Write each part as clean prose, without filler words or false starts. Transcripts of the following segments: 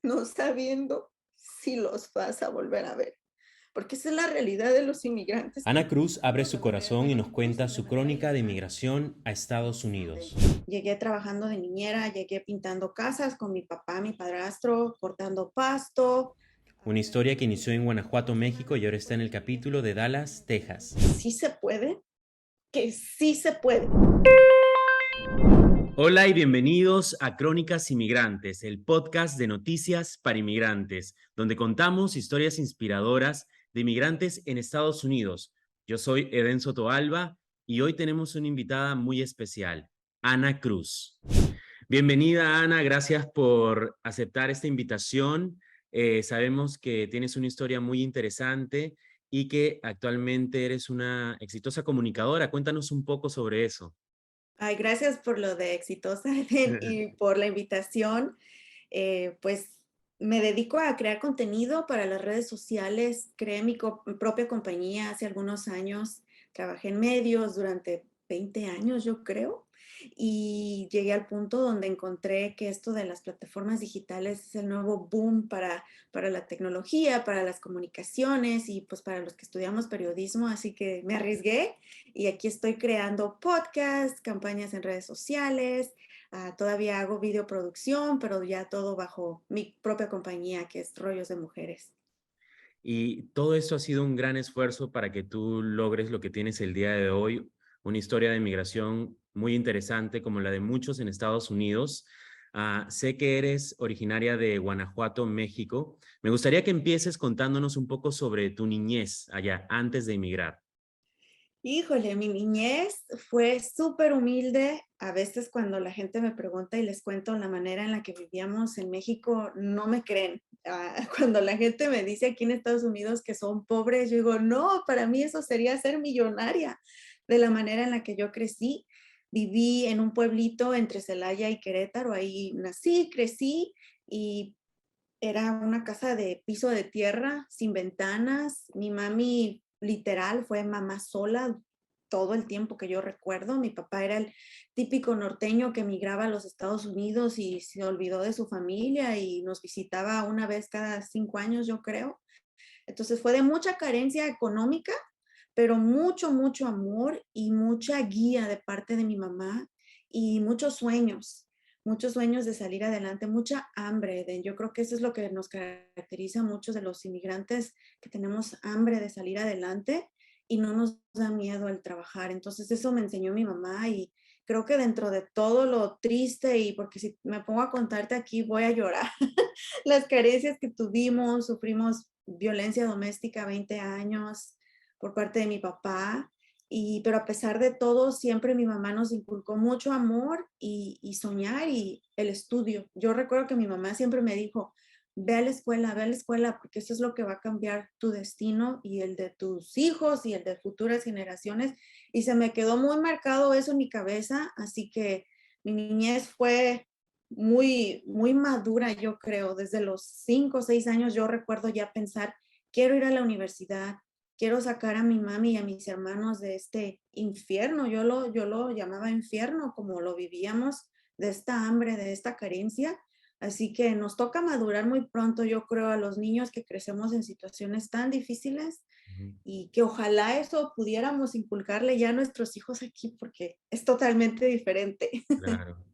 no sabiendo si los vas a volver a ver, porque esa es la realidad de los inmigrantes que Ana Cruz abre vivimos su la mayoría corazón de y nos nosotros cuenta en la su manera crónica de informal, migración a Estados donde Unidos. llegué trabajando de niñera, llegué pintando casas con mi papá, mi padrastro, cortando pasto. Una historia que inició en Guanajuato, Tuvimos una México y ahora está en el recuperación capítulo de económica en Dallas, donde Texas. sí se puede, que sí se puede. Hola y bienvenidos a Crónicas Inmigrantes, el podcast de noticias para inmigrantes, donde contamos historias inspiradoras de inmigrantes en Estados Unidos. Yo soy Eden Sotoalba y hoy tenemos una invitada muy especial, Ana Cruz. Bienvenida, Ana, gracias por aceptar esta invitación. Sabemos que tienes una historia muy interesante y que actualmente eres una exitosa comunicadora. Cuéntanos un poco sobre eso. Ay, gracias por lo de exitosa Eden, y por la invitación. Pues me dedico a crear contenido para las redes sociales. Creé mi propia compañía hace algunos años. Trabajé en medios durante 20 años, yo creo, y llegué al punto donde encontré que esto de las plataformas digitales es el nuevo boom para la tecnología, para las comunicaciones y pues para los que estudiamos periodismo. Así que me arriesgué y aquí estoy creando podcasts, campañas en redes sociales. Todavía hago videoproducción, pero ya todo bajo mi propia compañía, que es Rollos de Mujeres. Y todo esto ha sido un gran esfuerzo para que tú logres lo que tienes el día de hoy, una historia de migración muy interesante como la de muchos en Estados Unidos. Sé que eres originaria de Guanajuato, México. Me gustaría que empieces contándonos un poco sobre tu niñez allá antes de emigrar. Híjole, mi niñez fue súper humilde. A veces cuando la gente me pregunta y les cuento la manera en la que vivíamos en México, no me creen. Cuando la gente me dice aquí en Estados Unidos que son pobres, yo digo, no, para mí eso sería ser millonaria. De la manera en la que yo crecí, viví en un pueblito entre Celaya y Querétaro, ahí nací, crecí y era una casa de piso de tierra, sin ventanas. Mi mami literal fue mamá sola todo el tiempo que yo recuerdo. Mi papá era el típico norteño que emigraba a los Estados Unidos y se olvidó de su familia y nos visitaba una vez cada 5 años, yo creo. Entonces fue de mucha carencia económica, pero mucho, mucho amor y mucha guía de parte de mi mamá y muchos sueños de salir adelante, mucha hambre. Yo creo que eso es lo que nos caracteriza a muchos de los inmigrantes, que tenemos hambre de salir adelante y no nos da miedo el trabajar. Entonces eso me enseñó mi mamá y creo que dentro de todo lo triste, y porque si me pongo a contarte aquí voy a llorar, las carencias que tuvimos, sufrimos violencia doméstica 20 años por parte de mi papá, pero a pesar de todo, siempre mi mamá nos inculcó mucho amor y soñar y el estudio. Yo recuerdo que mi mamá siempre me dijo, ve a la escuela, porque eso es lo que va a cambiar tu destino y el de tus hijos y el de futuras generaciones. Y se me quedó muy marcado eso en mi cabeza, así que mi niñez fue muy, muy madura, yo creo. Desde los 5 o 6 años yo recuerdo ya pensar, quiero ir a la universidad, quiero sacar a mi mami y a mis hermanos de este infierno. Yo lo llamaba infierno, como lo vivíamos, de esta hambre, de esta carencia. Así que nos toca madurar muy pronto, yo creo, a los niños que crecemos en situaciones tan difíciles, Ujú. y que ojalá eso pudiéramos inculcarle ya a nuestros hijos aquí, porque es totalmente diferente. Claro.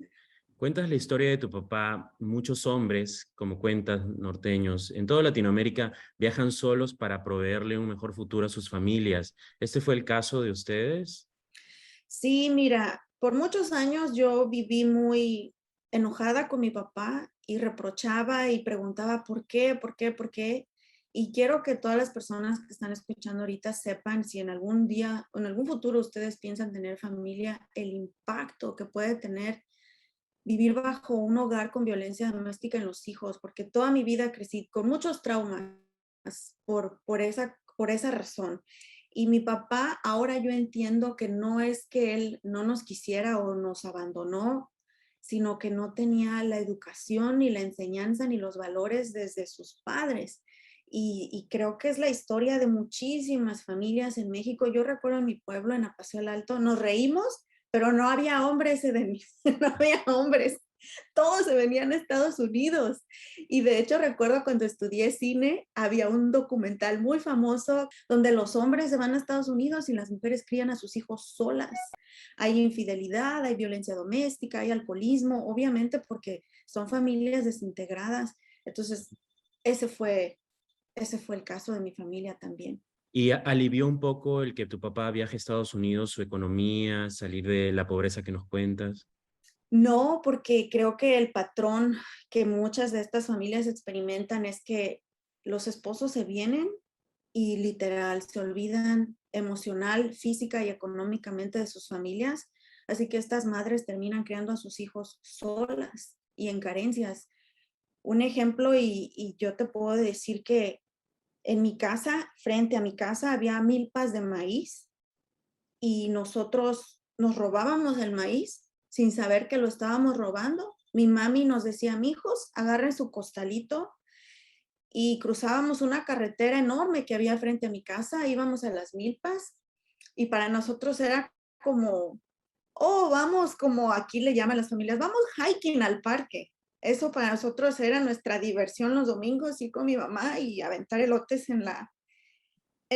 Cuentas la historia de tu papá. Muchos hombres, como cuentas, norteños, en toda Latinoamérica viajan solos para proveerle un mejor futuro a sus familias. ¿Este fue el caso de ustedes? Sí, mira, por muchos años yo viví muy enojada con mi papá y reprochaba y preguntaba por qué, por qué, por qué. Y quiero que todas las personas que están escuchando ahorita sepan, si en algún día o en algún futuro ustedes piensan tener familia, el impacto que puede tener vivir bajo un hogar con violencia doméstica en los hijos, porque toda mi vida crecí con muchos traumas por esa razón. Y mi papá, ahora yo entiendo que no es que él no nos quisiera o nos abandonó, sino que no tenía la educación, ni la enseñanza, ni los valores desde sus padres. Y creo que es la historia de muchísimas familias en México. Yo recuerdo en mi pueblo, en Apaseo el Alto, nos reímos, pero no había hombres, no había hombres. Todos se venían a Estados Unidos. Y de hecho recuerdo cuando estudié cine, había un documental muy famoso donde los hombres se van a Estados Unidos y las mujeres crían a sus hijos solas. Hay infidelidad, hay violencia doméstica, hay alcoholismo, obviamente porque son familias desintegradas. Entonces, ese fue, ese fue el caso de mi familia también. ¿Y alivió un poco el que tu papá viaje a Estados Unidos, su economía, salir de la pobreza que nos cuentas? No, porque creo que el patrón que muchas de estas familias experimentan es que los esposos se vienen y literal se olvidan emocional, física y económicamente de sus familias. Así que estas madres terminan criando a sus hijos solas y en carencias. Un ejemplo, y yo te puedo decir que en mi casa, frente a mi casa, había milpas de maíz y nosotros nos robábamos el maíz sin saber que lo estábamos robando. Mi mami nos decía, mijos, agarren su costalito y cruzábamos una carretera enorme que había frente a mi casa, íbamos a las milpas y para nosotros era como, oh, vamos, como aquí le llaman las familias, vamos hiking al parque. Eso para nosotros era nuestra diversión los domingos, ir con mi mamá y aventar elotes en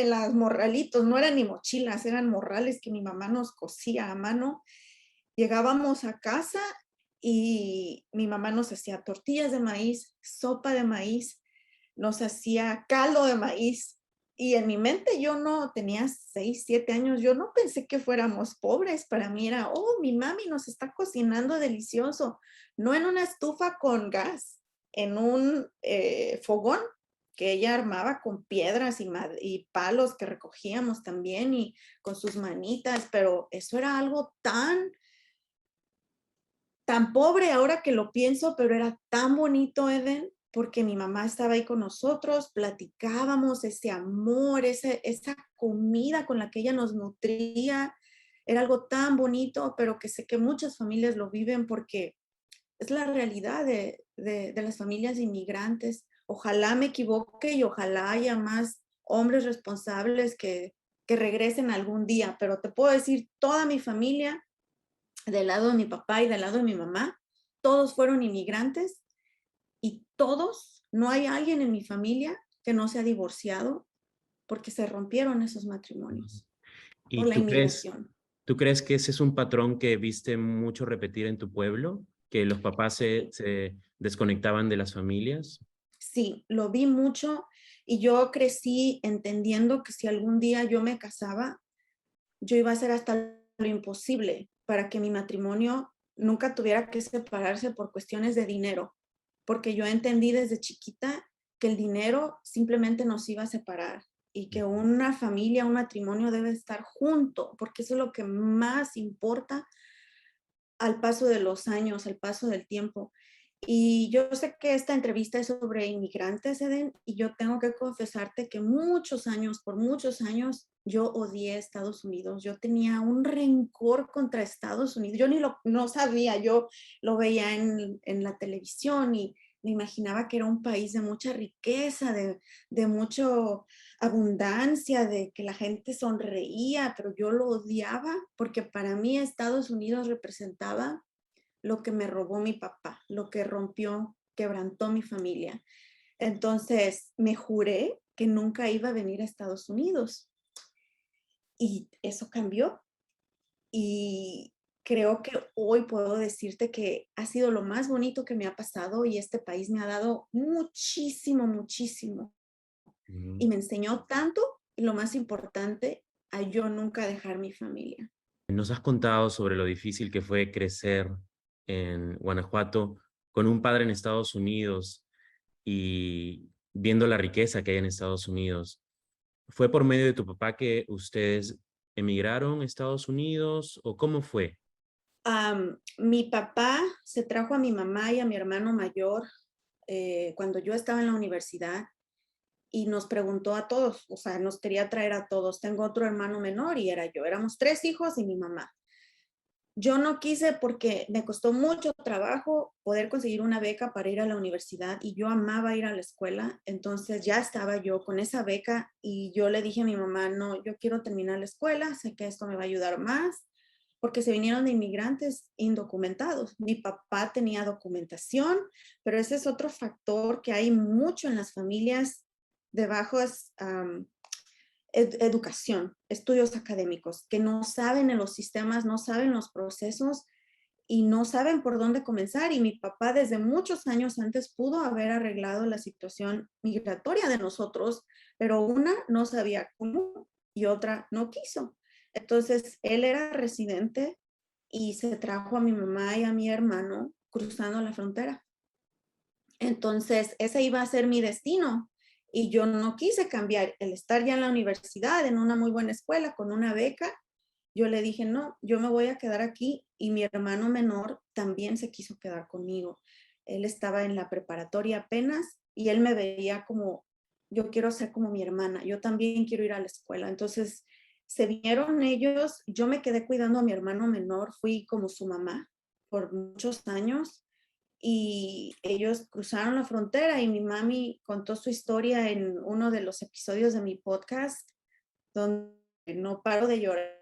las morralitos, no eran ni mochilas, eran morrales que mi mamá nos cosía a mano. Llegábamos a casa y mi mamá nos hacía tortillas de maíz, sopa de maíz, nos hacía caldo de maíz. Y en mi mente yo no tenía 6, 7 años, yo no pensé que fuéramos pobres. Para mí era, oh, mi mami nos está cocinando delicioso, no en una estufa con gas, en un fogón que ella armaba con piedras y palos que recogíamos también y con sus manitas, pero eso era algo tan pobre ahora que lo pienso, pero era tan bonito, Eden, porque mi mamá estaba ahí con nosotros, platicábamos ese amor, esa comida con la que ella nos nutría, era algo tan bonito, pero que sé que muchas familias lo viven porque es la realidad de las familias inmigrantes. Ojalá me equivoque y ojalá haya más hombres responsables que regresen algún día, pero te puedo decir, toda mi familia del lado de mi papá y del lado de mi mamá, todos fueron inmigrantes y todos, no hay alguien en mi familia que no se ha divorciado porque se rompieron esos matrimonios por ¿Y la inmigración. tú crees que ese es un patrón que viste mucho repetir en tu pueblo? ¿Que los papás Sí, se desconectaban de las familias? sí, lo vi mucho y yo crecí entendiendo que si algún día yo me casaba, yo iba a hacer hasta lo imposible para que mi matrimonio nunca tuviera que separarse por cuestiones de dinero, porque yo entendí desde chiquita que el dinero simplemente nos iba a separar y que una familia, un matrimonio debe estar junto, porque eso es lo que más importa al paso de los años, al paso del tiempo. Y yo sé que esta entrevista es sobre inmigrantes, Eden, y yo tengo que confesarte que muchos años, por muchos años, yo odié Estados Unidos. Yo tenía un rencor contra Estados Unidos. Yo ni lo no sabía, yo lo veía en la televisión y me imaginaba que era un país de mucha riqueza, de mucho abundancia, de que la gente sonreía, pero yo lo odiaba porque para mí Estados Unidos representaba lo que me robó mi papá, lo que rompió, quebrantó mi familia. Entonces me juré que nunca iba a venir a Estados Unidos y eso cambió y creo que hoy puedo decirte que ha sido lo más bonito que me ha pasado y este país me ha dado muchísimo, muchísimo y Ujú. me enseñó tanto y lo más importante, a yo nunca dejar mi familia. Nos has contado sobre lo difícil que fue crecer en Guanajuato con un padre en Estados Unidos y viendo la riqueza que hay en Estados Unidos. ¿Fue por medio de tu papá que ustedes emigraron a Estados Unidos o cómo fue? Mi papá se trajo a mi mamá y a mi hermano mayor cuando yo estaba en la universidad y nos preguntó a todos, o sea, nos quería traer a todos. Tengo otro hermano menor y era yo. Éramos 3 hijos y mi mamá. Yo no quise porque me costó mucho trabajo poder conseguir una beca para ir a la universidad y yo amaba ir a la escuela, entonces ya estaba yo con esa beca y yo le dije a mi mamá, no, yo quiero terminar la escuela, sé que esto me va a ayudar más, porque se vinieron de inmigrantes indocumentados. Mi papá tenía documentación, pero ese es otro factor que hay mucho en las familias de bajos educación, estudios académicos, que no saben en los sistemas, no saben los procesos y no saben por dónde comenzar. Y mi papá desde muchos años antes pudo haber arreglado la situación migratoria de nosotros, pero una no sabía cómo y otra no quiso. Entonces, él era residente y se trajo a mi mamá y a mi hermano cruzando la frontera. Entonces, ese iba a ser mi destino. Y yo no quise cambiar el estar ya en la universidad, en una muy buena escuela, con una beca. Yo le dije, no, yo me voy a quedar aquí. Y mi hermano menor también se quiso quedar conmigo. Él estaba en la preparatoria apenas y él me veía como, yo quiero ser como mi hermana, yo también quiero ir a la escuela. Entonces, se vinieron ellos, yo me quedé cuidando a mi hermano menor, fui como su mamá por muchos años y ellos cruzaron la frontera y mi mami contó su historia en uno de los episodios de mi podcast, donde no paro de llorar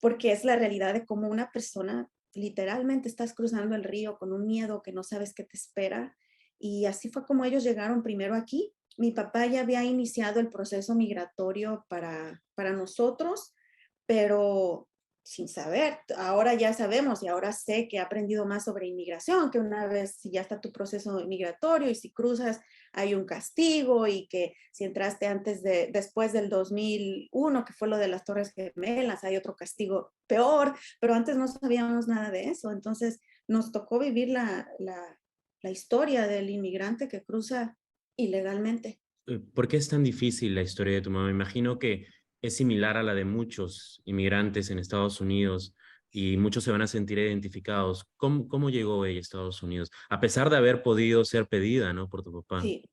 porque es la realidad de cómo una persona literalmente estás cruzando el río con un miedo que no sabes qué te espera. Y así fue como ellos llegaron primero aquí. Mi papá ya había iniciado el proceso migratorio para nosotros, pero sin saber. Ahora ya sabemos y ahora sé que he aprendido más sobre inmigración, que una vez si ya está tu proceso migratorio y si cruzas hay un castigo y que si entraste después del 2001, que fue lo de las Torres Gemelas, hay otro castigo peor, pero antes no sabíamos nada de eso. Entonces nos tocó vivir la historia del inmigrante que cruza ilegalmente. ¿Por qué es tan difícil la historia de tu mamá? Me imagino que es similar a la de muchos inmigrantes en Estados Unidos y muchos se van a sentir identificados. ¿Cómo llegó ella a Estados Unidos? A pesar de haber podido ser pedida, ¿no? Por tu papá. Sí,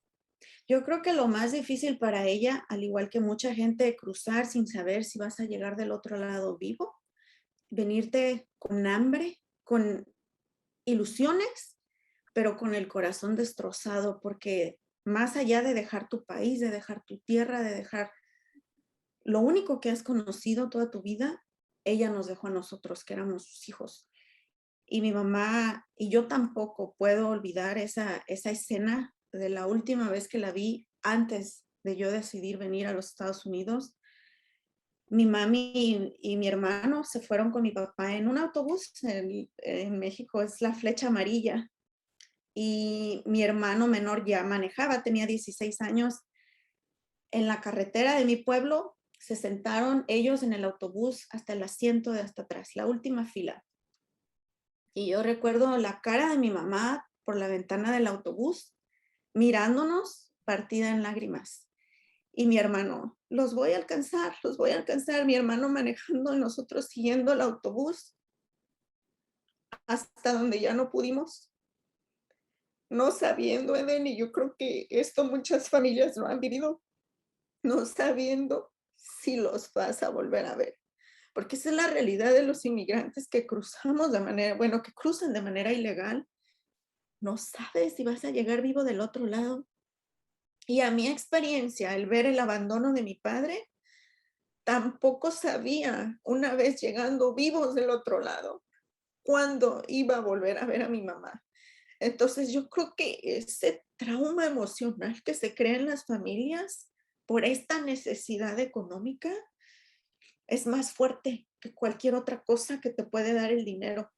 yo creo que lo más difícil para ella, al igual que mucha gente, cruzar sin saber si vas a llegar del otro lado vivo, venirte con hambre, con ilusiones, pero con el corazón destrozado, porque más allá de dejar tu país, de dejar tu tierra, de dejar lo único que has conocido toda tu vida, ella nos dejó a nosotros, que éramos sus hijos. Y mi mamá, y yo tampoco puedo olvidar esa escena de la última vez que la vi antes de yo decidir venir a los Estados Unidos. Mi mami y mi hermano se fueron con mi papá en un autobús. En México es la flecha amarilla. Y mi hermano menor ya manejaba, tenía 16 años. En la carretera de mi pueblo se sentaron ellos en el autobús hasta el asiento de hasta atrás, la última fila. Y yo recuerdo la cara de mi mamá por la ventana del autobús, mirándonos partida en lágrimas. Y mi hermano, los voy a alcanzar, mi hermano manejando y nosotros siguiendo el autobús hasta donde ya no pudimos, no sabiendo, Eden, y yo creo que esto muchas familias lo han vivido, no sabiendo si los vas a volver a ver. Porque esa es la realidad de los inmigrantes que cruzamos de manera, bueno, que cruzan de manera ilegal. No sabes si vas a llegar vivo del otro lado. Y a mi experiencia, el ver el abandono de mi padre, tampoco sabía, una vez llegando vivos del otro lado, cuándo iba a volver a ver a mi mamá. Entonces yo creo que ese trauma emocional que se crea en las familias por esta necesidad económica es más fuerte que cualquier otra cosa que te puede dar el dinero.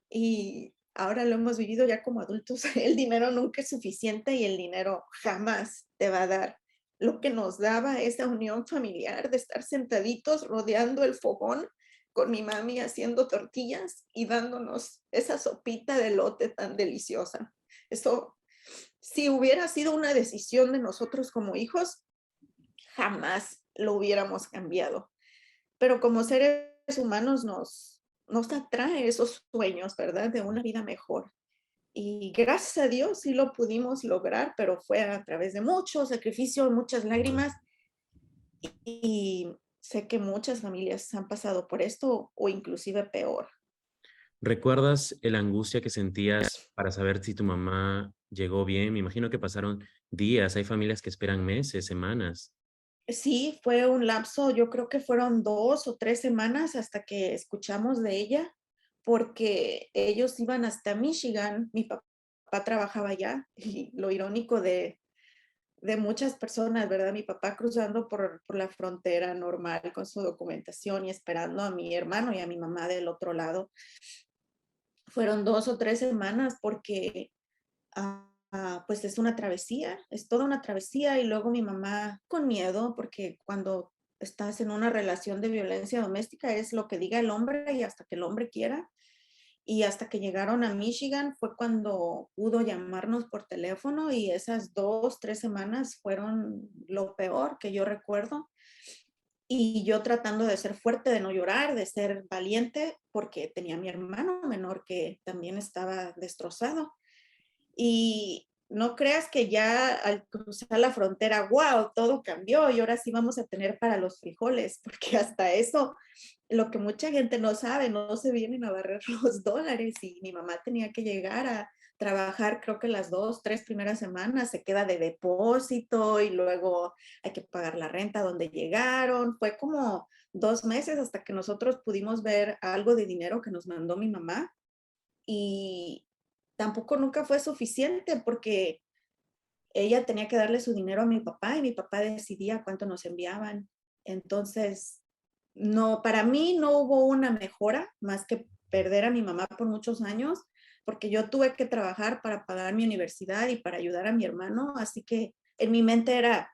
Y ahora lo hemos vivido ya como adultos, el dinero nunca es suficiente y el dinero jamás te va a dar lo que nos daba esa unión familiar de estar sentaditos rodeando el fogón con mi mami haciendo tortillas y dándonos esa sopita de elote tan deliciosa. Eso, si hubiera sido una decisión de nosotros como hijos, jamás lo hubiéramos cambiado. Pero como seres humanos nos atrae esos sueños, ¿verdad? De una vida mejor. Y gracias a Dios sí lo pudimos lograr, pero fue a través de mucho sacrificio, muchas Ujú. lágrimas. Y sé que muchas familias han pasado por esto o inclusive peor. ¿Recuerdas la angustia que sentías para saber si tu mamá llegó bien? Me imagino que pasaron días, hay familias que esperan meses, semanas. Sí, fue un lapso, yo creo que fueron 2 o 3 semanas hasta que escuchamos de ella, porque ellos iban hasta Michigan, mi papá trabajaba allá, y lo irónico de muchas personas, ¿verdad? Mi papá cruzando por la frontera normal con su documentación y esperando a mi hermano y a mi mamá del otro lado. Fueron 2 o 3 semanas porque pues es una travesía, es toda una travesía y luego mi mamá con miedo porque cuando estás en una relación de violencia doméstica es lo que diga el hombre y hasta que el hombre quiera. Y hasta que llegaron a Michigan fue cuando pudo llamarnos por teléfono y esas 2, 3 semanas fueron lo peor que yo recuerdo. Y yo tratando de ser fuerte, de no llorar, de ser valiente, porque tenía a mi hermano menor que también estaba destrozado. Y no creas que ya al cruzar la frontera, wow, todo cambió y ahora sí vamos a tener para los frijoles, porque hasta eso, lo que mucha gente no sabe, no se vienen a barrer los dólares y mi mamá tenía que llegar a trabajar, creo que las 2, 3 primeras semanas se queda de depósito y luego hay que pagar la renta donde llegaron. Fue como 2 meses hasta que nosotros pudimos ver algo de dinero que nos mandó mi mamá y tampoco nunca fue suficiente porque ella tenía que darle su dinero a mi papá y mi papá decidía cuánto nos enviaban. Entonces, no, para mí no hubo una mejora más que perder a mi mamá por muchos años, porque yo tuve que trabajar para pagar mi universidad y para ayudar a mi hermano, así que en mi mente era,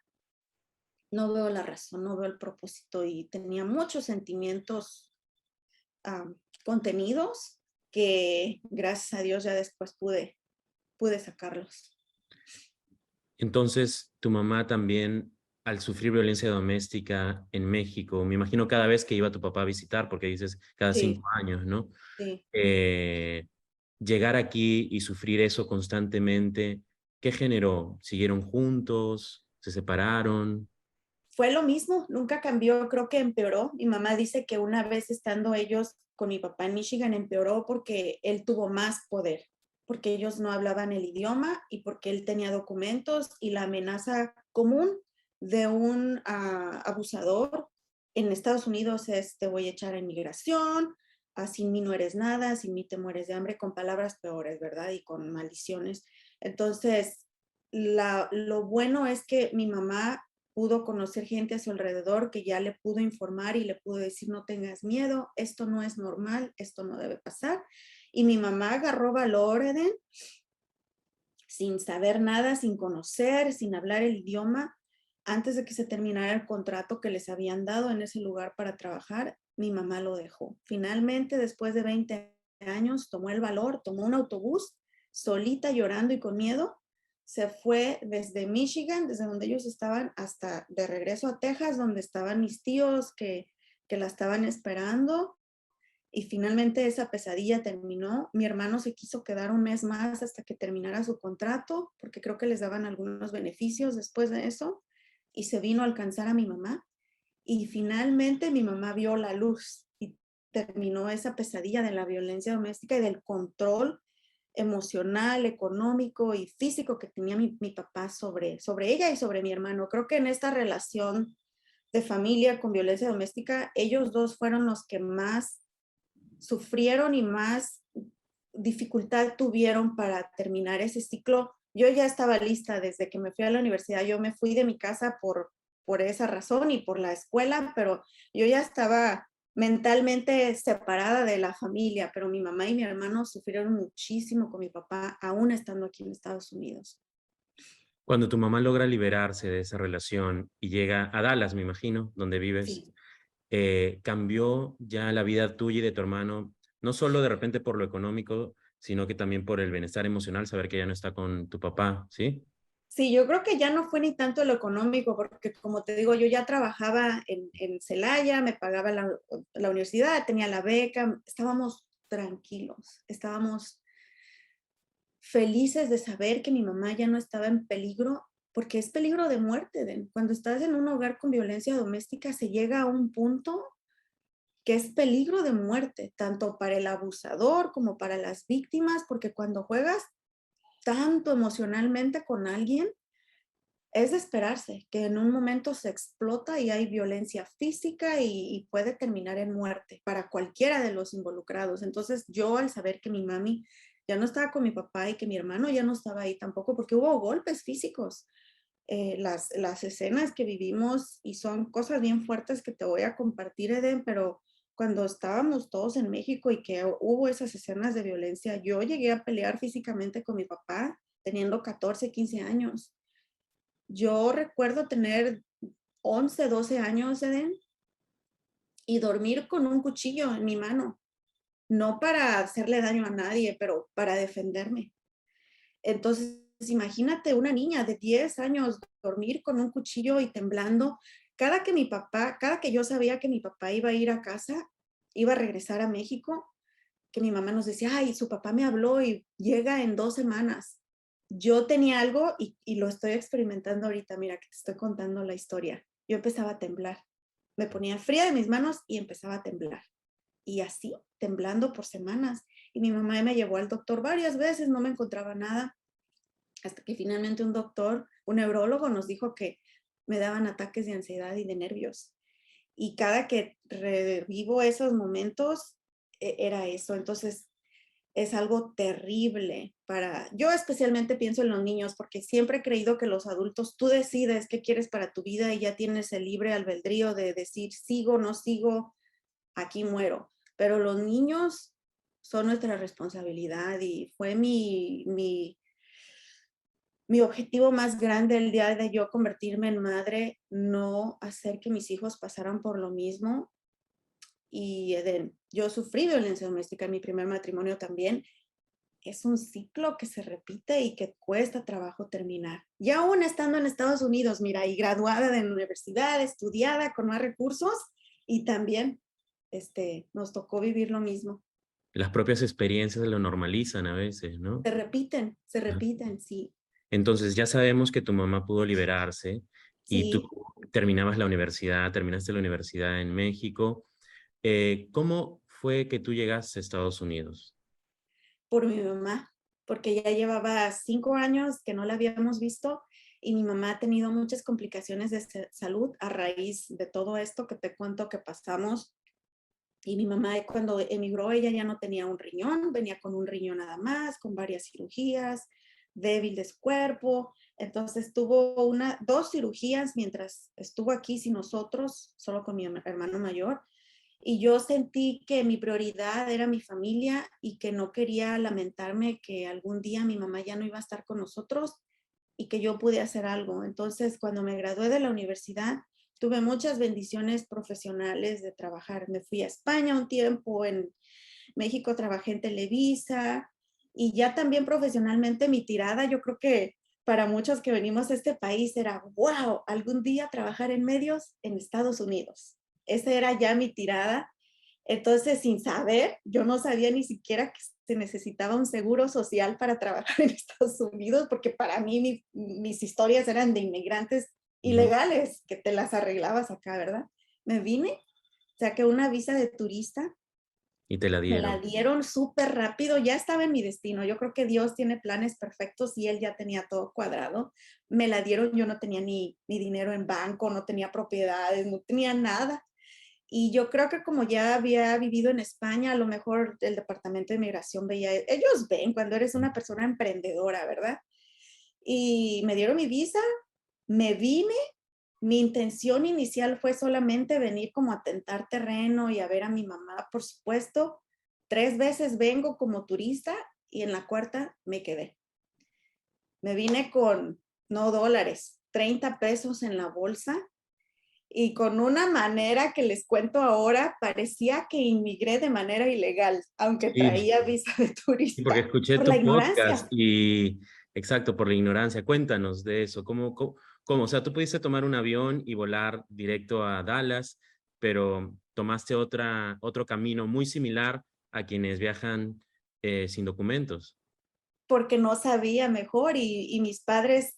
no veo la razón, no veo el propósito y tenía muchos sentimientos um, contenidos que gracias a Dios ya después pude sacarlos. Entonces, tu mamá también, al sufrir violencia doméstica en México, me imagino cada vez que iba tu papá a visitar, porque dices cada Sí, 5 años, ¿no? sí. Eh, Llegar aquí y sufrir eso constantemente, ¿qué generó? ¿Siguieron juntos? ¿Se separaron? Fue lo mismo, nunca cambió, creo que empeoró. Mi mamá dice que una vez estando ellos con mi papá en Michigan empeoró porque él tuvo más poder, porque ellos no hablaban el idioma y porque él tenía documentos y la amenaza común de un abusador en Estados Unidos es te voy a echar a inmigración, sin mí no eres nada, sin mí te mueres de hambre, con palabras peores, ¿verdad? Y con maldiciones. Entonces, lo bueno es que mi mamá pudo conocer gente a su alrededor que ya le pudo informar y le pudo decir, no tengas miedo, esto no es normal, esto no debe pasar. Y mi mamá agarró valor, Eden, sin saber nada, sin conocer, sin hablar el idioma. Antes de que se terminara el contrato que les habían dado en ese lugar para trabajar, mi mamá lo dejó. Finalmente, después de 20 años, tomó el valor, tomó un autobús, solita, llorando y con miedo, se fue desde Michigan, desde donde ellos estaban, hasta de regreso a Texas, donde estaban mis tíos que la estaban esperando. Y finalmente esa pesadilla terminó. Mi hermano se quiso quedar un mes más hasta que terminara su contrato, porque creo que les daban algunos beneficios después de eso, y se vino a alcanzar a mi mamá. Y finalmente mi mamá vio la luz y terminó esa pesadilla de la violencia doméstica y del control emocional, económico y físico que tenía mi papá sobre ella y sobre mi hermano. Creo que en esta relación de familia con violencia doméstica, ellos dos fueron los que más sufrieron y más dificultad tuvieron para terminar ese ciclo. Yo ya estaba lista desde que me fui a la universidad, yo me fui de mi casa por esa razón y por la escuela, pero yo ya estaba mentalmente separada de la familia, pero mi mamá y mi hermano sufrieron muchísimo con mi papá, aún estando aquí en Estados Unidos. Cuando tu mamá logra liberarse de esa relación y llega a Dallas, me imagino, donde vives, Sí. ¿cambió ya la vida tuya y de tu hermano, no solo de repente por lo económico, sino que también por el bienestar emocional, saber que ya no está con tu papá, ¿sí? Sí, yo creo que ya no fue ni tanto lo económico, porque como te digo, yo ya trabajaba en Celaya, me pagaba la universidad, tenía la beca, estábamos tranquilos, estábamos felices de saber que mi mamá ya no estaba en peligro, porque es peligro de muerte. Cuando estás en un hogar con violencia doméstica se llega a un punto que es peligro de muerte, tanto para el abusador como para las víctimas, porque cuando juegas tanto emocionalmente con alguien, es de esperarse que en un momento se explota y hay violencia física y puede terminar en muerte para cualquiera de los involucrados. Entonces yo al saber que mi mami ya no estaba con mi papá y que mi hermano ya no estaba ahí tampoco, porque hubo golpes físicos, las escenas que vivimos y son cosas bien fuertes que te voy a compartir, Eden, pero cuando estábamos todos en México y que hubo esas escenas de violencia, yo llegué a pelear físicamente con mi papá teniendo 14, 15 años. Yo recuerdo tener 11, 12 años, Eden, y dormir con un cuchillo en mi mano, no para hacerle daño a nadie, pero para defenderme. Entonces, imagínate una niña de 10 años dormir con un cuchillo y temblando. Cada que yo sabía que mi papá iba a ir a casa, iba a regresar a México, que mi mamá nos decía, ay, su papá me habló y llega en 2 semanas. Yo tenía algo y lo estoy experimentando ahorita, mira que te estoy contando la historia. Yo empezaba a temblar, me ponía fría de mis manos y empezaba a temblar. Y así, temblando por semanas. Y mi mamá me llevó al doctor varias veces, no me encontraba nada, hasta que finalmente un doctor, un neurólogo, nos dijo que me daban ataques de ansiedad y de nervios. Y cada que revivo esos momentos, era eso. Entonces, es algo terrible yo especialmente pienso en los niños, porque siempre he creído que los adultos, tú decides qué quieres para tu vida y ya tienes el libre albedrío de decir, sigo, no sigo, aquí muero. Pero los niños son nuestra responsabilidad y fue mi objetivo más grande el día de yo convertirme en madre, no hacer que mis hijos pasaran por lo mismo. Y Eden, yo sufrí violencia doméstica en mi primer matrimonio también. Es un ciclo que se repite y que cuesta trabajo terminar. Y aún estando en Estados Unidos, mira, y graduada de la universidad, estudiada, con más recursos, y también nos tocó vivir lo mismo. Las propias experiencias lo normalizan a veces, ¿no? Se Ajá. repiten, sí, Entonces ya sabemos que tu mamá pudo liberarse y tú sí, terminaste la universidad en México. ¿Cómo fue que tú llegaste a Estados Unidos? por mi mamá, porque ya llevaba 5 años que no la habíamos visto y mi mamá ha tenido muchas complicaciones de salud a raíz de todo esto que te cuento que pasamos. Y mi mamá cuando emigró, ella ya no tenía un riñón, venía con un riñón nada más, con varias cirugías, débil de su cuerpo. Entonces tuvo dos cirugías mientras estuvo aquí sin nosotros, solo con mi hermano mayor. Y yo sentí que mi prioridad era mi familia y que no quería lamentarme que algún día mi mamá ya no iba a estar con nosotros y que yo pude hacer algo. Entonces, cuando me gradué de la universidad, tuve muchas bendiciones profesionales de trabajar. Me fui a España un tiempo, en México trabajé en Televisa y ya también profesionalmente mi tirada, yo creo que para muchos que venimos a este país era, wow, algún día trabajar en medios en Estados Unidos. Esa era ya mi tirada. Entonces, sin saber, yo no sabía ni siquiera que se necesitaba un seguro social para trabajar en Estados Unidos, porque para mí mis historias eran de inmigrantes Ujú. ilegales, que te las arreglabas acá, ¿verdad? Me vine, saqué una visa de turista, Y te la me la dieron. dieron súper rápido, ya estaba en mi destino. Yo creo que Dios tiene planes perfectos y Él ya tenía todo cuadrado. Me la dieron, yo no tenía ni dinero en banco, no tenía propiedades, no tenía nada. Y yo creo que como ya había vivido en España, a lo mejor el departamento de migración veía, ellos ven cuando eres una persona emprendedora, ¿verdad? Y me dieron mi visa, me vine, mi intención inicial fue solamente venir como a tentar terreno y a ver a mi mamá, por supuesto. 3 veces vengo como turista y en la cuarta me quedé. Me vine con, no dólares, 30 pesos en la bolsa y con una manera que les cuento ahora, parecía que inmigré de manera ilegal, aunque Sí, traía visa de sí, porque turista, escuché por la tu podcast ignorancia. y, exacto, por la ignorancia. Cuéntanos de eso. ¿Cómo? O sea, tú pudiste tomar un avión y volar directo a Dallas, pero tomaste otro camino muy similar a quienes viajan sin documentos. Porque no sabía mejor y mis padres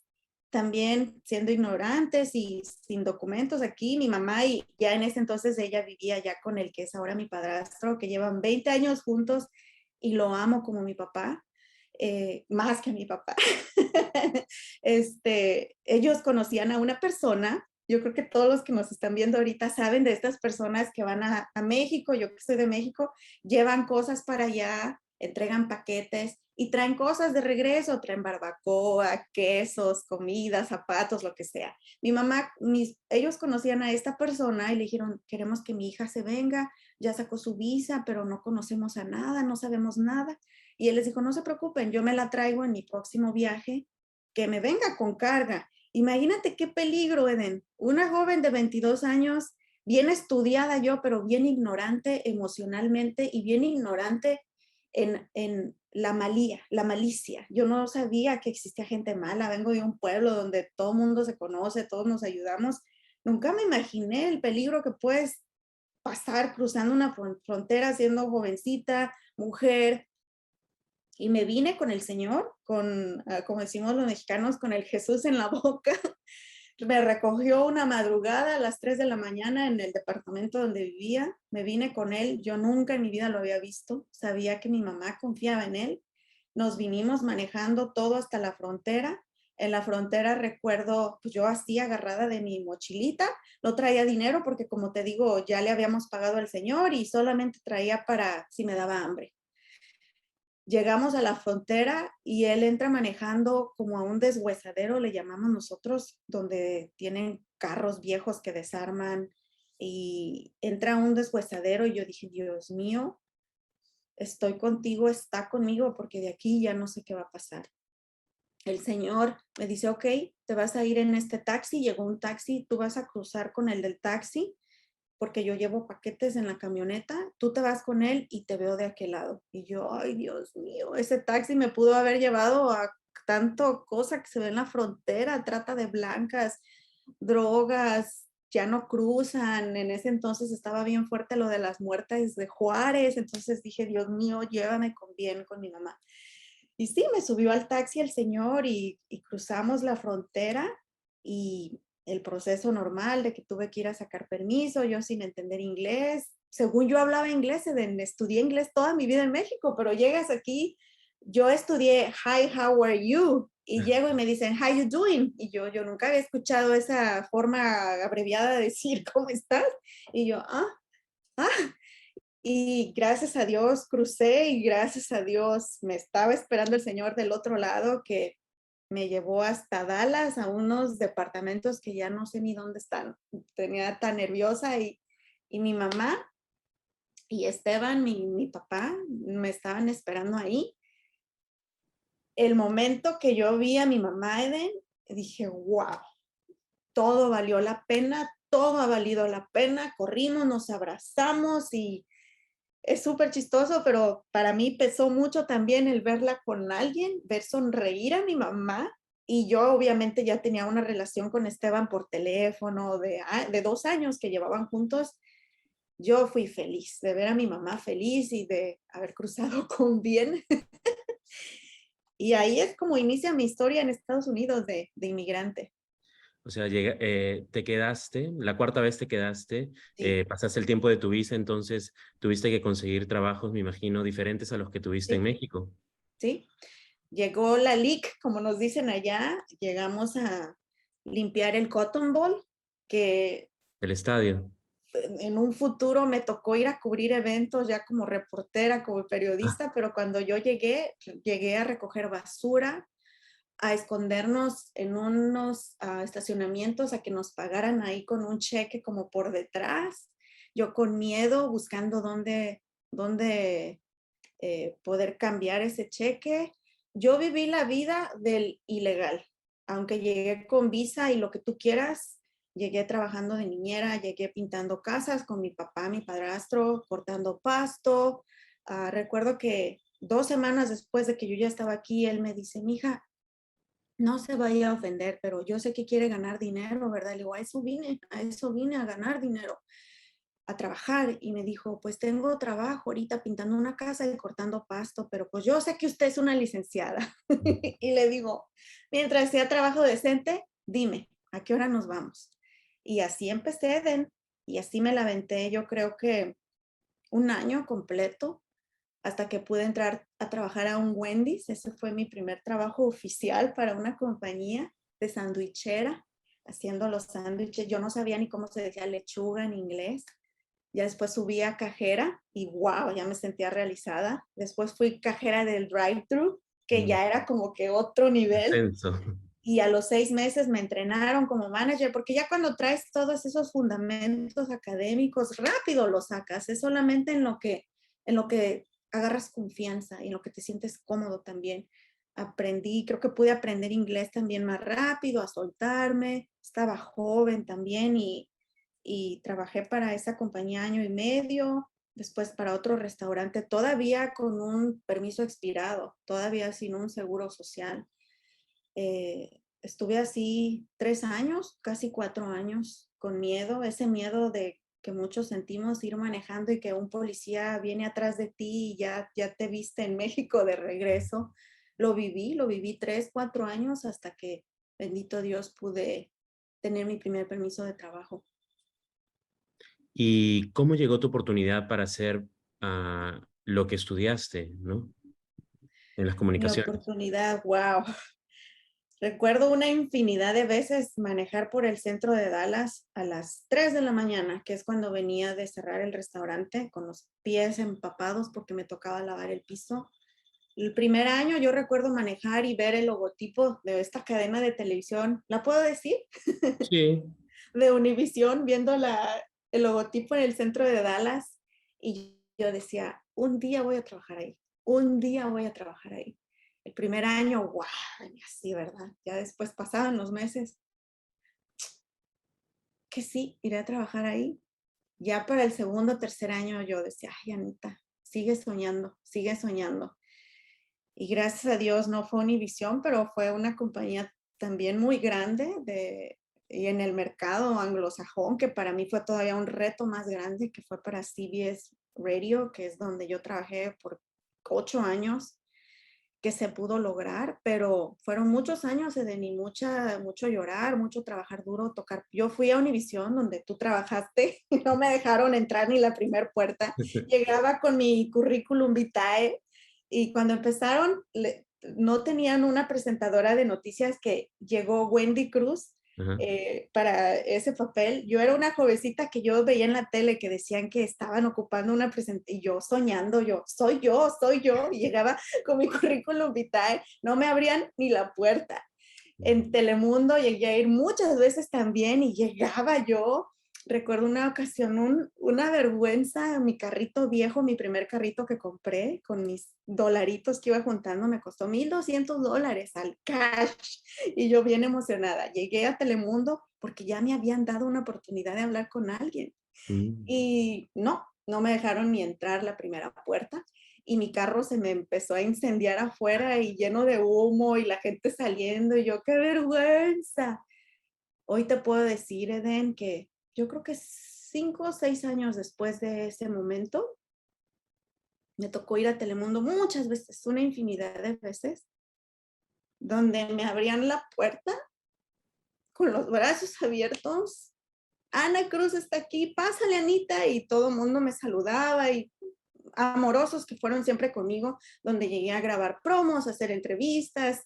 también siendo ignorantes y sin documentos aquí, mi mamá y ya en ese entonces ella vivía ya con el que es ahora mi padrastro, que llevan 20 años juntos y lo amo como mi papá. más que a mi papá. Ellos conocían a una persona, yo creo que todos los que nos están viendo ahorita saben de estas personas que van a México, yo que soy de México, llevan cosas para allá, entregan paquetes y traen cosas de regreso, traen barbacoa, quesos, comida, zapatos, lo que sea. Mi mamá, ellos conocían a esta persona y le dijeron, queremos que mi hija se venga, ya sacó su visa, pero no conocemos a nada, no sabemos nada. Y él les dijo, no se preocupen, yo me la traigo en mi próximo viaje, que me venga con carga. Imagínate qué peligro, Eden. Una joven de 22 años, bien estudiada yo, pero bien ignorante emocionalmente y bien ignorante en la malicia. Yo no sabía que existía gente mala. Vengo de un pueblo donde todo el mundo se conoce, todos nos ayudamos. Nunca me imaginé el peligro que puedes pasar cruzando una frontera siendo jovencita, mujer, y me vine con el Señor, como decimos los mexicanos, con el Jesús en la boca. Me recogió una madrugada a las 3 de la mañana en el departamento donde vivía. Me vine con él. Yo nunca en mi vida lo había visto. Sabía que mi mamá confiaba en él. Nos vinimos manejando todo hasta la frontera. En la frontera recuerdo, pues yo así agarrada de mi mochilita, no traía dinero porque como te digo, ya le habíamos pagado al Señor y solamente traía para si me daba hambre. Llegamos a la frontera y él entra manejando como a un deshuesadero, le llamamos nosotros, donde tienen carros viejos que desarman y entra a un deshuesadero y yo dije, Dios mío, estoy contigo, está conmigo porque de aquí ya no sé qué va a pasar. El señor me dice, ok, te vas a ir en este taxi, llegó un taxi, tú vas a cruzar con el del taxi porque yo llevo paquetes en la camioneta, tú te vas con él y te veo de aquel lado. Y yo, ay, Dios mío, ese taxi me pudo haber llevado a tanto cosa que se ve en la frontera, trata de blancas, drogas, ya no cruzan. En ese entonces estaba bien fuerte lo de las muertes de Juárez, entonces dije, Dios mío, llévame con bien con mi mamá. Y sí, me subió al taxi el señor y cruzamos la frontera y el proceso normal de que tuve que ir a sacar permiso, yo sin entender inglés. Según yo hablaba inglés, estudié inglés toda mi vida en México, pero llegas aquí, yo estudié Hi, how are you? Y llego y me dicen, how you doing? Y yo nunca había escuchado esa forma abreviada de decir, ¿cómo estás? Y yo, ah, y gracias a Dios crucé y gracias a Dios me estaba esperando el Señor del otro lado que me llevó hasta Dallas a unos departamentos que ya no sé ni dónde están. Tenía tan nerviosa y mi mamá y Esteban, mi papá, me estaban esperando ahí. El momento que yo vi a mi mamá, Eden, dije, wow, todo valió la pena, todo ha valido la pena. Corrimos, nos abrazamos y es súper chistoso, pero para mí pesó mucho también el verla con alguien, ver sonreír a mi mamá. Y yo obviamente ya tenía una relación con Esteban por teléfono de 2 años que llevaban juntos. Yo fui feliz de ver a mi mamá feliz y de haber cruzado con bien. Y ahí es como inicia mi historia en Estados Unidos de inmigrante. O sea, te quedaste, la cuarta vez te quedaste, Sí, pasaste el tiempo de tu visa, entonces tuviste que conseguir trabajos, me imagino, diferentes a los que tuviste en sí, México. sí. Llegó la LIC, como nos dicen allá, llegamos a limpiar el Cotton Bowl, que El estadio. en un futuro me tocó ir a cubrir eventos ya como reportera, como Ah, periodista, pero cuando yo llegué a recoger basura, a escondernos en unos estacionamientos, a que nos pagaran ahí con un cheque como por detrás, yo con miedo buscando dónde poder cambiar ese cheque. Yo viví la vida del ilegal, aunque llegué con visa y lo que tú quieras, llegué trabajando de niñera, llegué pintando casas con mi papá, mi padrastro, cortando pasto. Recuerdo que 2 semanas después de que yo ya estaba aquí, él me dice, mija, no se vaya a ofender, pero yo sé que quiere ganar dinero, ¿verdad? Le digo, a eso vine a ganar dinero, a trabajar. Y me dijo, pues tengo trabajo ahorita pintando una casa y cortando pasto, pero pues yo sé que usted es una licenciada. Y le digo, mientras sea trabajo decente, dime, ¿a qué hora nos vamos? Y así empecé, Eden, y así me la aventé, yo creo que un año completo hasta que pude entrar a trabajar a un Wendy's. Ese fue mi primer trabajo oficial para una compañía de sandwichera, haciendo los sándwiches. Yo no sabía ni cómo se decía lechuga en inglés. Ya después subí a cajera y wow, ya me sentía realizada. Después fui cajera del drive-thru, que Mm, ya era como que otro nivel. ascenso. Y a los 6 meses me entrenaron como manager, porque ya cuando traes todos esos fundamentos académicos, rápido los sacas. Es solamente en lo que agarras confianza y en lo que te sientes cómodo también. Aprendí, creo que pude aprender inglés también más rápido, a soltarme. Estaba joven también y trabajé para esa compañía año y medio, después para otro restaurante, todavía con un permiso expirado, todavía sin un seguro social. Estuve así 3 años, casi 4 años, con miedo, ese miedo de que muchos sentimos ir manejando y que un policía viene atrás de ti y ya te viste en México de regreso. Lo viví 3, 4 años hasta que, bendito Dios, pude tener mi primer permiso de trabajo. ¿Y cómo llegó tu oportunidad para hacer lo que estudiaste, ¿no? En las Mi comunicaciones. oportunidad, wow. Recuerdo una infinidad de veces manejar por el centro de Dallas a las 3 de la mañana, que es cuando venía de cerrar el restaurante con los pies empapados porque me tocaba lavar el piso. El primer año yo recuerdo manejar y ver el logotipo de esta cadena de televisión, ¿la puedo decir? Sí. De Univision, viendo el logotipo en el centro de Dallas y yo decía, un día voy a trabajar ahí, un día voy a trabajar ahí. El primer año, wow, así, ¿verdad? Ya después pasaban los meses, que sí, iré a trabajar ahí. Ya para el segundo, tercer año yo decía, ay, Anita, sigue soñando, sigue soñando. Y gracias a Dios no fue Univision, pero fue una compañía también muy grande y en el mercado anglosajón, que para mí fue todavía un reto más grande, que fue para CBS Radio, que es donde yo trabajé por 8 años, que se pudo lograr, pero fueron muchos años, Eden, y mucho llorar, mucho trabajar duro, tocar. Yo fui a Univision, donde tú trabajaste, y no me dejaron entrar ni la primera puerta. Llegaba con mi currículum vitae, y cuando empezaron, no tenían una presentadora de noticias que llegó Wendy Cruz Ajá. para ese papel. Yo era una jovencita que yo veía en la tele que decían que estaban ocupando una presentación, y yo soñando, soy yo, y llegaba con mi currículum vitae, no me abrían ni la puerta. En Telemundo llegué a ir muchas veces también y llegaba yo, recuerdo una ocasión, una vergüenza, mi carrito viejo, mi primer carrito que compré con mis dolaritos que iba juntando, me costó $1,200 al cash y yo bien emocionada. Llegué a Telemundo porque ya me habían dado una oportunidad de hablar con alguien Mm. y no me dejaron ni entrar la primera puerta y mi carro se me empezó a incendiar afuera y lleno de humo y la gente saliendo y yo, qué vergüenza. Hoy te puedo decir, Eden, que yo creo que 5 o 6 años después de ese momento, me tocó ir a Telemundo muchas veces, una infinidad de veces, donde me abrían la puerta con los brazos abiertos. Ana Cruz está aquí, pásale Anita, y todo el mundo me saludaba y amorosos que fueron siempre conmigo, donde llegué a grabar promos, a hacer entrevistas,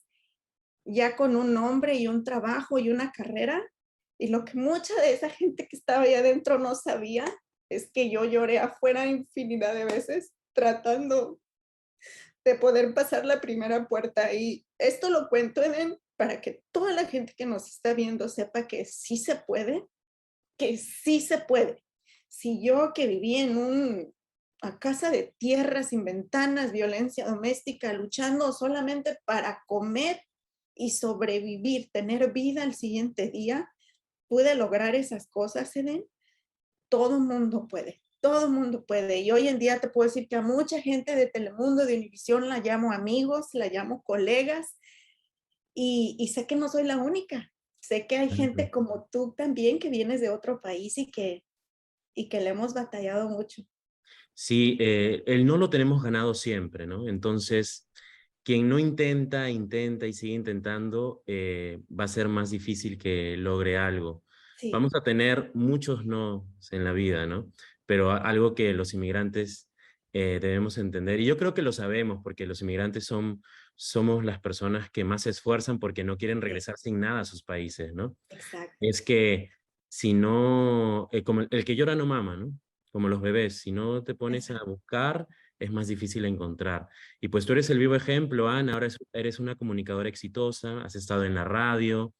ya con un nombre y un trabajo y una carrera. Y lo que mucha de esa gente que estaba ahí adentro no sabía es que yo lloré afuera infinidad de veces tratando de poder pasar la primera puerta. Y esto lo cuento, Eden, para que toda la gente que nos está viendo sepa que sí se puede, que sí se puede. Si yo que viví en a casa de tierra sin ventanas, violencia doméstica, luchando solamente para comer y sobrevivir, tener vida al siguiente día, pude lograr esas cosas, Eden, todo mundo puede. Todo mundo puede. Y hoy en día te puedo decir que a mucha gente de Telemundo, de Univisión, la llamo amigos, la llamo colegas, y sé que no soy la única. Sé que hay gente como tú también que vienes de otro país y que le hemos batallado mucho. Sí, el no lo tenemos ganado siempre, ¿no? Entonces, quien no intenta, intenta y sigue intentando, va a ser más difícil que logre algo. Sí, Vamos a tener muchos no en la vida, ¿no? Pero algo que los inmigrantes debemos entender, y yo creo que lo sabemos, porque los inmigrantes somos las personas que más se esfuerzan porque no quieren Sí, regresar sin nada a sus países, ¿no? exacto. Es que si no, como el que llora no mama, ¿no? Como los bebés, si no te pones a Exacto. buscar, es más difícil encontrar. Y pues tú eres el vivo ejemplo, Ana, ahora eres una comunicadora exitosa, has estado en la radio,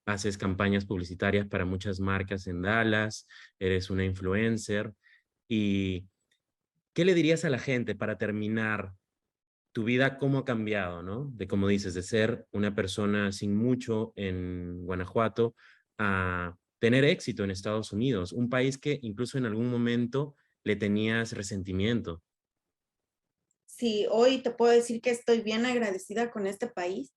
haces campañas publicitarias para muchas marcas en Dallas, eres una influencer. ¿Y qué le dirías a la gente para terminar tu vida, cómo ha cambiado, ¿no? De como dices, de ser una persona sin mucho en Guanajuato a tener éxito en Estados Unidos, un país que incluso en algún momento le tenías resentimiento. Sí, hoy te puedo decir que estoy bien agradecida con este país.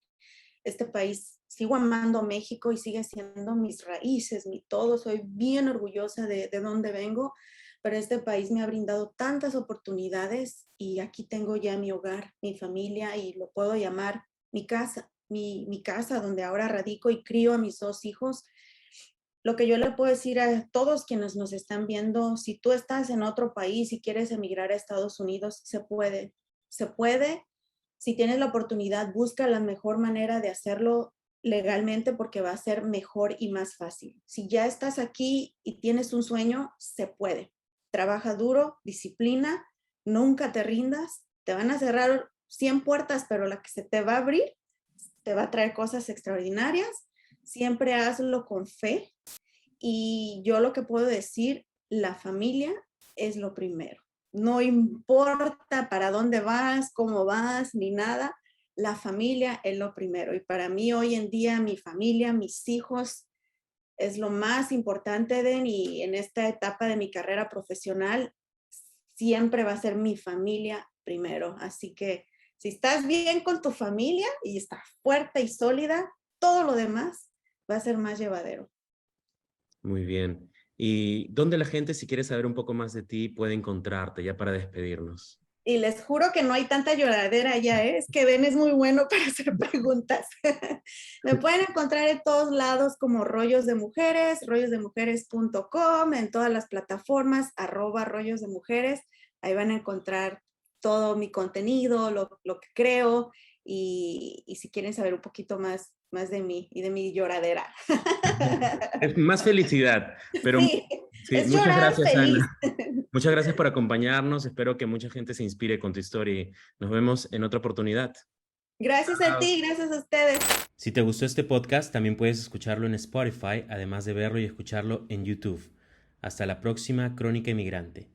Sigo amando México y sigue siendo mis raíces, mi todo. Soy bien orgullosa de dónde vengo, pero este país me ha brindado tantas oportunidades y aquí tengo ya mi hogar, mi familia y lo puedo llamar mi casa, mi casa donde ahora radico y crío a mis dos hijos. Lo que yo le puedo decir a todos quienes nos están viendo, si tú estás en otro país y quieres emigrar a Estados Unidos, se puede. Se puede. Si tienes la oportunidad, busca la mejor manera de hacerlo legalmente porque va a ser mejor y más fácil. Si ya estás aquí y tienes un sueño, se puede. Trabaja duro, disciplina, nunca te rindas. Te van a cerrar 100 puertas, pero la que se te va a abrir te va a traer cosas extraordinarias. Siempre hazlo con fe y yo lo que puedo decir, la familia es lo primero. No importa para dónde vas, cómo vas, ni nada, la familia es lo primero. Y para mí hoy en día mi familia, mis hijos, es lo más importante y en esta etapa de mi carrera profesional siempre va a ser mi familia primero. Así que si estás bien con tu familia y estás fuerte y sólida, todo lo demás va a ser más llevadero. Muy bien. ¿Y dónde la gente, si quiere saber un poco más de ti, puede encontrarte ya para despedirnos? Y les juro que no hay tanta lloradera ya, ¿eh? Es que Ben es muy bueno para hacer preguntas. Me pueden encontrar en todos lados como Rollos de Mujeres, rollosdemujeres.com, en todas las plataformas, @Rollos de Mujeres. Ahí van a encontrar todo mi contenido, lo que creo y si quieren saber un poquito más de mí y de mi lloradera. Es más felicidad, pero Sí, sí, es muchas llorar gracias, feliz. Ana. Muchas gracias por acompañarnos. Espero que mucha gente se inspire con tu historia y nos vemos en otra oportunidad. Gracias a ti, gracias a ustedes. Si te gustó este podcast, también puedes escucharlo en Spotify, además de verlo y escucharlo en YouTube. Hasta la próxima Crónica Inmigrante.